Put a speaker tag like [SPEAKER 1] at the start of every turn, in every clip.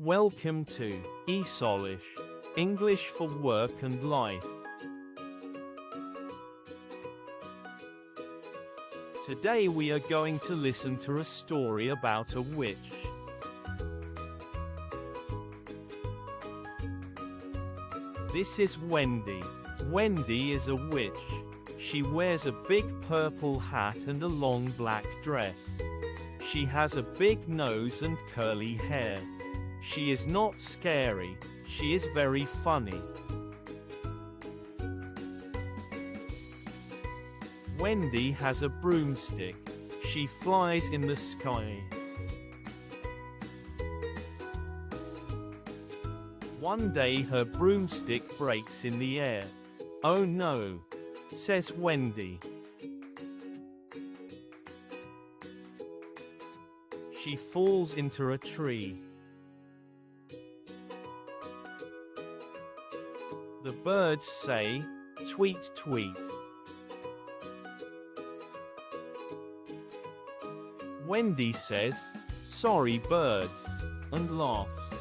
[SPEAKER 1] Welcome to ESOLish, English for Work and Life. Today we are going to listen to a story about a witch. This is Wendy. Wendy is a witch. She wears a big purple hat and a long black dress. She has a big nose and curly hair. She is not scary, she is very funny. Wendy has a broomstick. She flies in the sky. One day her broomstick breaks in the air. "Oh no," says Wendy. She falls into a tree. The birds say, "Tweet, tweet." Wendy says, "Sorry birds," and laughs.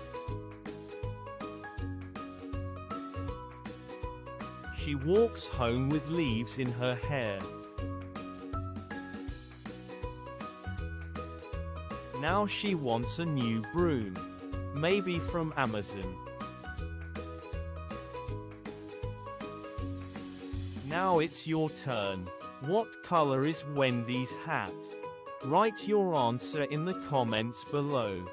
[SPEAKER 1] She walks home with leaves in her hair. Now she wants a new broom, maybe from Amazon. Now it's your turn. What color is Wendy's hat? Write your answer in the comments below.